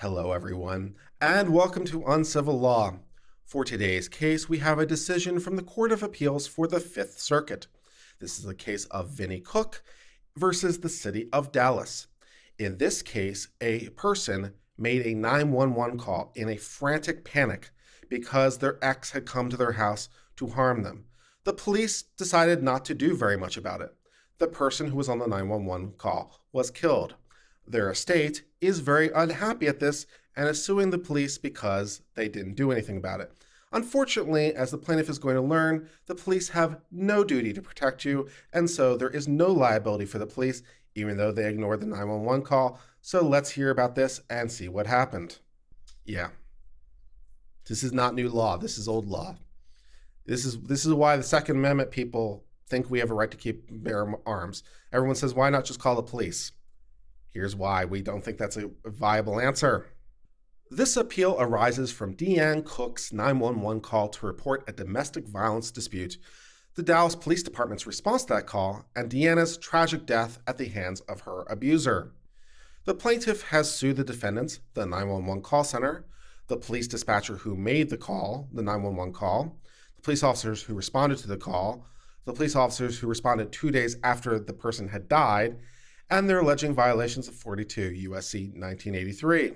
Hello, everyone, and welcome to Uncivil Law. For today's case, we have a decision from the Court of Appeals for the Fifth Circuit. This is the case of Vinnie Cook versus the City of Dallas. In this case, a person made a 911 call in a frantic panic because their ex had come to their house to harm them. The police decided not to do very much about it. The person who was on the 911 call was killed. Their estate is very unhappy at this and is suing the police because they didn't do anything about it. Unfortunately, as the plaintiff is going to learn, the police have no duty to protect you, and so there is no liability for the police, even though they ignored the 911 call. So let's hear about this and see what happened. Yeah. This is not new law. This is old law. This is why the Second Amendment people think we have a right to bear arms. Everyone says, why not just call the police? Here's why we don't think that's a viable answer. This appeal arises from Deanne Cook's 911 call to report a domestic violence dispute, the Dallas Police Department's response to that call, and Deanna's tragic death at the hands of her abuser. The plaintiff has sued the defendants, the 911 call center, the police dispatcher who made the call, the 911 call, the police officers who responded to the call, the police officers who responded 2 days after the person had died, and they're alleging violations of 42 U.S.C. 1983.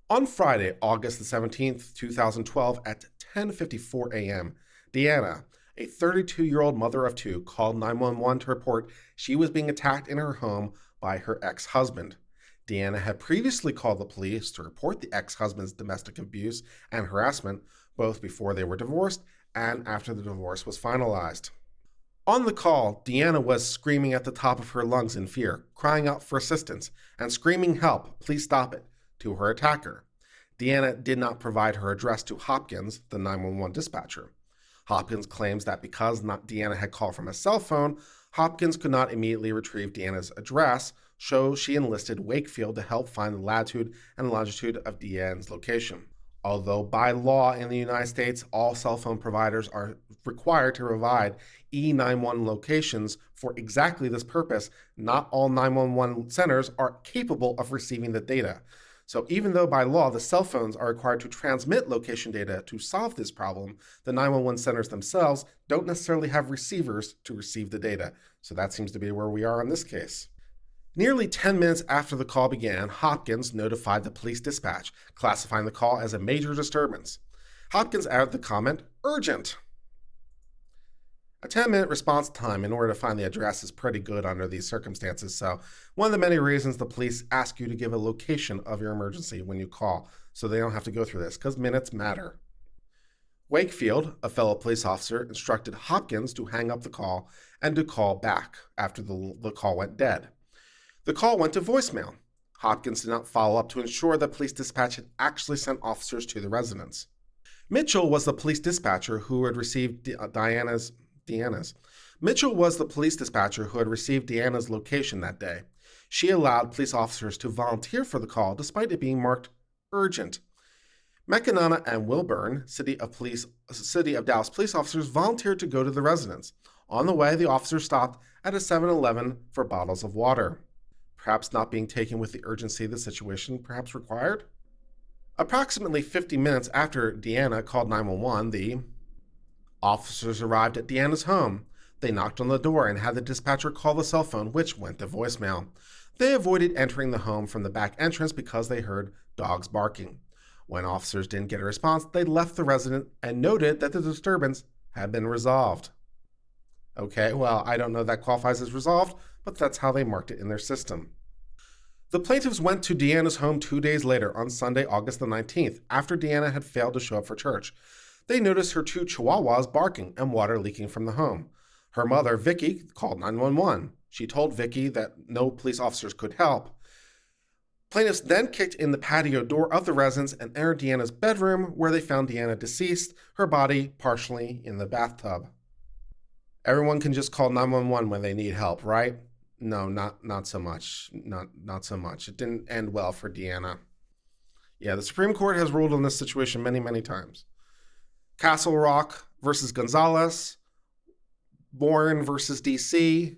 On Friday, August the 17th, 2012, at 10:54 a.m., Deanna, a 32-year-old mother of two, called 911 to report she was being attacked in her home by her ex-husband. Deanna had previously called the police to report the ex-husband's domestic abuse and harassment, both before they were divorced and after the divorce was finalized. On the call, Deanna was screaming at the top of her lungs in fear, crying out for assistance, and screaming, "Help, please stop it," to her attacker. Deanna did not provide her address to Hopkins, the 911 dispatcher. Hopkins claims that because Deanna had called from a cell phone, Hopkins could not immediately retrieve Deanna's address, so she enlisted Wakefield to help find the latitude and longitude of Deanna's location. Although by law in the United States, all cell phone providers are required to provide E911 locations for exactly this purpose, not all 911 centers are capable of receiving the data. So even though by law the cell phones are required to transmit location data to solve this problem, the 911 centers themselves don't necessarily have receivers to receive the data. So that seems to be where we are in this case. Nearly 10 minutes after the call began, Hopkins notified the police dispatch, classifying the call as a major disturbance. Hopkins added the comment, "urgent." A 10-minute response time in order to find the address is pretty good under these circumstances, so one of the many reasons the police ask you to give a location of your emergency when you call, so they don't have to go through this, because minutes matter. Wakefield, a fellow police officer, instructed Hopkins to hang up the call and to call back after the call went dead. The call went to voicemail. Hopkins did not follow up to ensure that police dispatch had actually sent officers to the residence. Mitchell was the police dispatcher who had received Deanna's. Mitchell was the police dispatcher who had received Deanna's location that day. She allowed police officers to volunteer for the call despite it being marked urgent. McKenna and Wilburn, City of Dallas police officers, volunteered to go to the residence. On the way, the officers stopped at a 7-Eleven for bottles of water. Perhaps not being taken with the urgency the situation perhaps required? Approximately 50 minutes after Deanna called 911, the officers arrived at Deanna's home. They knocked on the door and had the dispatcher call the cell phone, which went to voicemail. They avoided entering the home from the back entrance because they heard dogs barking. When officers didn't get a response, they left the residence and noted that the disturbance had been resolved. Okay, well, I don't know if that qualifies as resolved, but that's how they marked it in their system. The plaintiffs went to Deanna's home 2 days later on Sunday, August the 19th, after Deanna had failed to show up for church. They noticed her two chihuahuas barking and water leaking from the home. Her mother, Vicky, called 911. She told Vicky that no police officers could help. Plaintiffs then kicked in the patio door of the residence and entered Deanna's bedroom, where they found Deanna deceased, her body partially in the bathtub. Everyone can just call 911 when they need help, right? No, not so much. Not so much. It didn't end well for Deanna. Yeah, the Supreme Court has ruled on this situation many, many times. Castle Rock versus Gonzalez, Bourne versus DC.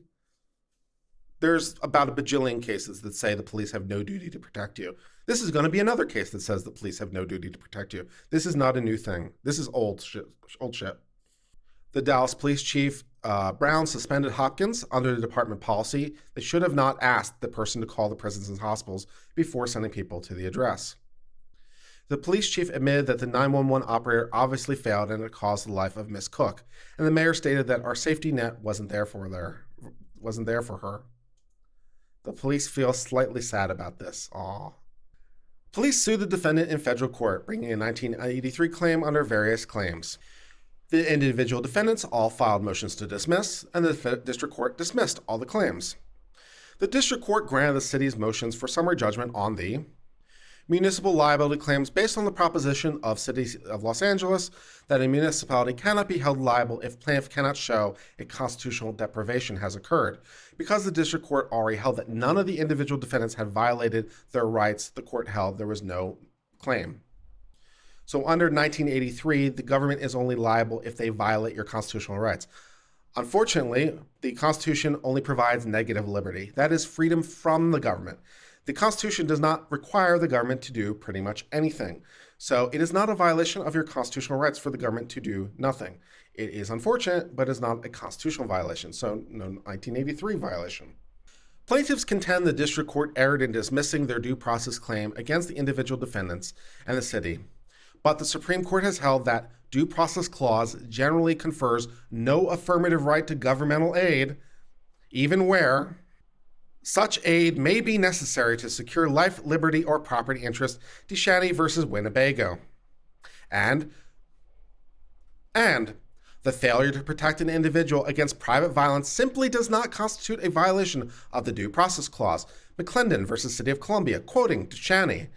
There's about a bajillion cases that say the police have no duty to protect you. This is going to be another case that says the police have no duty to protect you. This is not a new thing. This is old shit. Old shit. The Dallas Police Chief Brown suspended Hopkins under the department policy. They should have not asked the person to call the prisons and hospitals before sending people to the address. The police chief admitted that the 911 operator obviously failed and it caused the life of Miss Cook, and the mayor stated that our safety net wasn't there for her. The police feel slightly sad about this. Aww. Police sued the defendant in federal court, bringing a 1983 claim under various claims. The individual defendants all filed motions to dismiss, and the district court dismissed all the claims. The district court granted the city's motions for summary judgment on the municipal liability claims based on the proposition of City of Los Angeles that a municipality cannot be held liable if plaintiff cannot show a constitutional deprivation has occurred. Because the district court already held that none of the individual defendants had violated their rights, the court held there was no claim. So under 1983, the government is only liable if they violate your constitutional rights. Unfortunately, the Constitution only provides negative liberty. That is freedom from the government. The Constitution does not require the government to do pretty much anything. So it is not a violation of your constitutional rights for the government to do nothing. It is unfortunate, but is not a constitutional violation. So no 1983 violation. Plaintiffs contend the district court erred in dismissing their due process claim against the individual defendants and the city. But the Supreme Court has held that due process clause generally confers no affirmative right to governmental aid, even where such aid may be necessary to secure life, liberty, or property interest, DeShaney versus Winnebago. And the failure to protect an individual against private violence simply does not constitute a violation of the due process clause, McClendon versus City of Columbia, quoting DeShaney.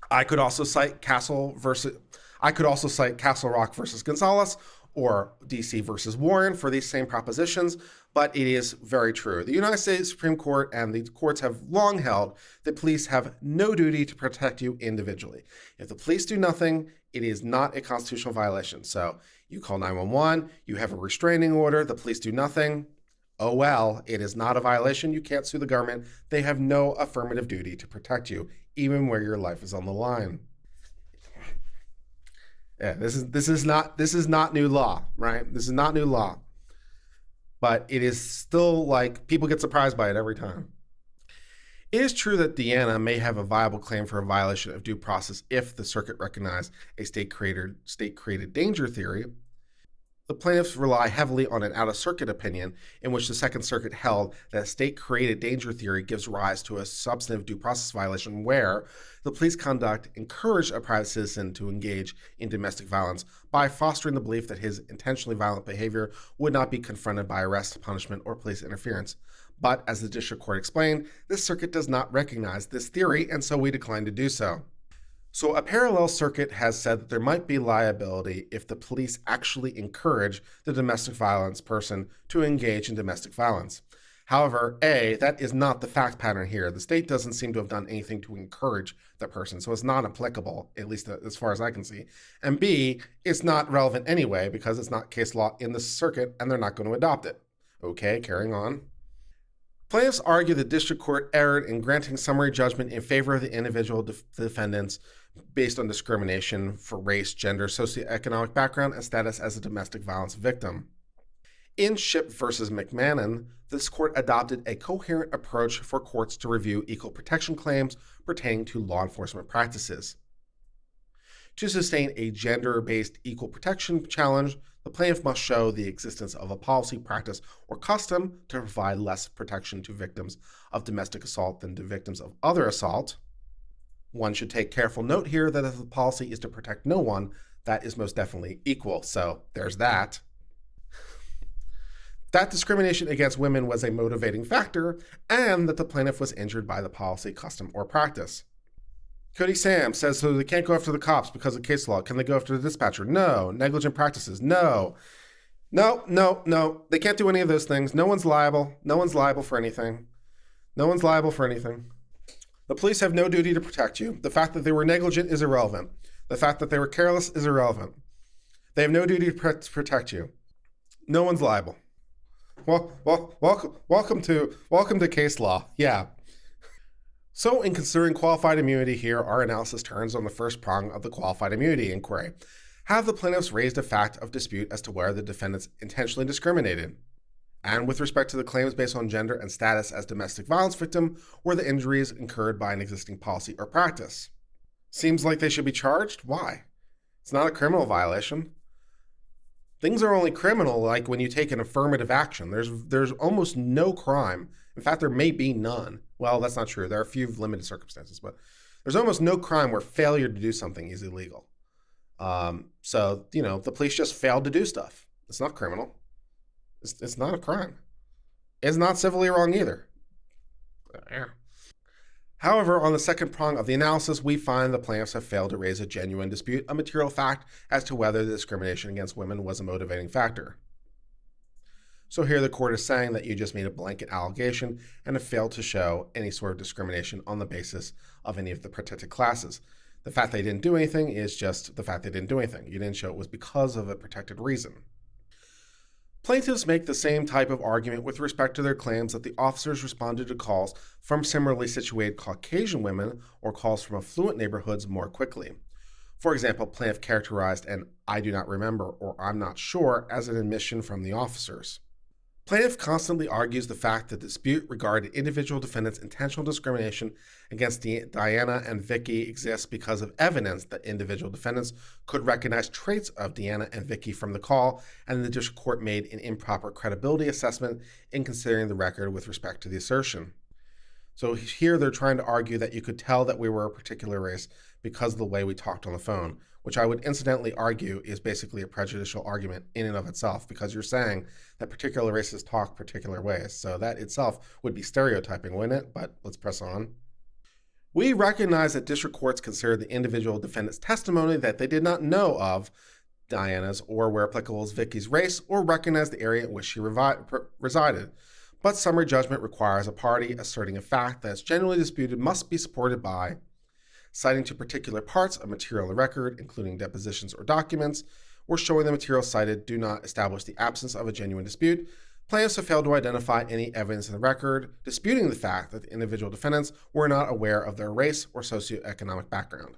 I could also cite Castle Rock versus Gonzalez or DC versus Warren for these same propositions, but it is very true. The United States Supreme Court and the courts have long held that police have no duty to protect you individually. If the police do nothing, it is not a constitutional violation. So you call 911, you have a restraining order, the police do nothing. Oh well, it is not a violation. You can't sue the government. They have no affirmative duty to protect you, even where your life is on the line. Yeah, this is not new law, right? This is not new law. But it is still like people get surprised by it every time. It is true that Deanna may have a viable claim for a violation of due process if the circuit recognized a state-created danger theory. The plaintiffs rely heavily on an out-of-circuit opinion in which the Second Circuit held that state-created danger theory gives rise to a substantive due process violation where the police conduct encouraged a private citizen to engage in domestic violence by fostering the belief that his intentionally violent behavior would not be confronted by arrest, punishment, or police interference. But as the district court explained, this circuit does not recognize this theory, and so we decline to do so. So a parallel circuit has said that there might be liability if the police actually encourage the domestic violence person to engage in domestic violence. However, A, that is not the fact pattern here. The state doesn't seem to have done anything to encourage the person, so it's not applicable, at least as far as I can see. And B, it's not relevant anyway because it's not case law in the circuit and they're not going to adopt it. Okay, carrying on. Plaintiffs argue the district court erred in granting summary judgment in favor of the individual defendants based on discrimination for race, gender, socioeconomic background, and status as a domestic violence victim. In Shipp versus McMahon, this court adopted a coherent approach for courts to review equal protection claims pertaining to law enforcement practices. To sustain a gender-based equal protection challenge, the plaintiff must show the existence of a policy, practice, or custom to provide less protection to victims of domestic assault than to victims of other assault. One should take careful note here that if the policy is to protect no one, that is most definitely equal. So there's that. That discrimination against women was a motivating factor, and that the plaintiff was injured by the policy, custom, or practice. Cody Sam says, so they can't go after the cops because of case law. Can they go after the dispatcher? No. Negligent practices? No. No. They can't do any of those things. No one's liable. No one's liable for anything. No one's liable for anything. The police have no duty to protect you. The fact that they were negligent is irrelevant. The fact that they were careless is irrelevant. They have no duty to protect you. No one's liable. Welcome to case law. Yeah. So, in considering qualified immunity here, our analysis turns on the first prong of the qualified immunity inquiry. Have the plaintiffs raised a fact of dispute as to whether the defendants intentionally discriminated? And with respect to the claims based on gender and status as domestic violence victim, or the injuries incurred by an existing policy or practice? Seems like they should be charged? Why? It's not a criminal violation. Things are only criminal like when you take an affirmative action. There's almost no crime. In fact, there may be none. Well, that's not true. There are a few limited circumstances, but there's almost no crime where failure to do something is illegal. So the police just failed to do stuff. It's not criminal. It's not a crime. It's not civilly wrong either. However, on the second prong of the analysis, we find the plaintiffs have failed to raise a genuine dispute, a material fact, as to whether the discrimination against women was a motivating factor. So here the court is saying that you just made a blanket allegation and have failed to show any sort of discrimination on the basis of any of the protected classes. The fact they didn't do anything is just the fact they didn't do anything. You didn't show it was because of a protected reason. Plaintiffs make the same type of argument with respect to their claims that the officers responded to calls from similarly situated Caucasian women or calls from affluent neighborhoods more quickly. For example, plaintiff characterized an "I do not remember" or "I'm not sure" as an admission from the officers. Plaintiff constantly argues the fact that the dispute regarding individual defendants' intentional discrimination against Diana and Vicky exists because of evidence that individual defendants could recognize traits of Diana and Vicky from the call, and the district court made an improper credibility assessment in considering the record with respect to the assertion. So here they're trying to argue that you could tell that we were a particular race because of the way we talked on the phone, which I would incidentally argue is basically a prejudicial argument in and of itself, because you're saying that particular races talk particular ways. So that itself would be stereotyping, wouldn't it? But let's press on. We recognize that district courts consider the individual defendant's testimony that they did not know of Diana's or, where applicable, Vicky's race, or recognize the area in which she resided. But summary judgment requires a party asserting a fact that is genuinely disputed must be supported by citing to particular parts of material in the record, including depositions or documents, or showing the material cited do not establish the absence of a genuine dispute. Plaintiffs have failed to identify any evidence in the record disputing the fact that the individual defendants were not aware of their race or socioeconomic background.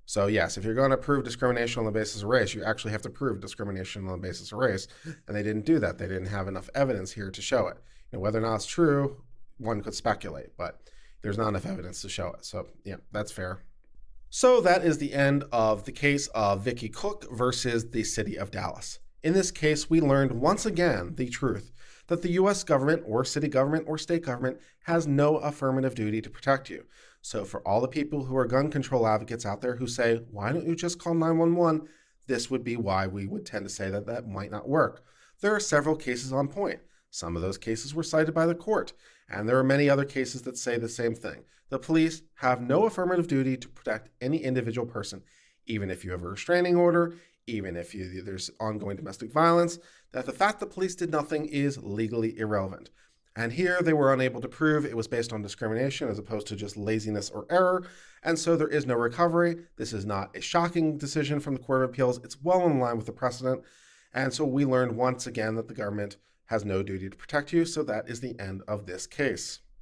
So yes, if you're going to prove discrimination on the basis of race, you actually have to prove discrimination on the basis of race, and they didn't do that. They didn't have enough evidence here to show it. Whether or not it's true, one could speculate, but there's not enough evidence to show it. So yeah, that's fair. So that is the end of the case of Vicky Cook versus the city of Dallas. In this case, we learned once again the truth that the U.S. government or city government or state government has no affirmative duty to protect you. So for all the people who are gun control advocates out there who say, why don't you just call 911? This would be why we would tend to say that that might not work. There are several cases on point. Some of those cases were cited by the court, and there are many other cases that say the same thing. The police have no affirmative duty to protect any individual person, even if you have a restraining order, even if there's ongoing domestic violence, that the fact the police did nothing is legally irrelevant. And here they were unable to prove it was based on discrimination as opposed to just laziness or error, and so there is no recovery. This is not a shocking decision from the Court of Appeals. It's well in line with the precedent, and so we learned once again that the government has no duty to protect you, so that is the end of this case.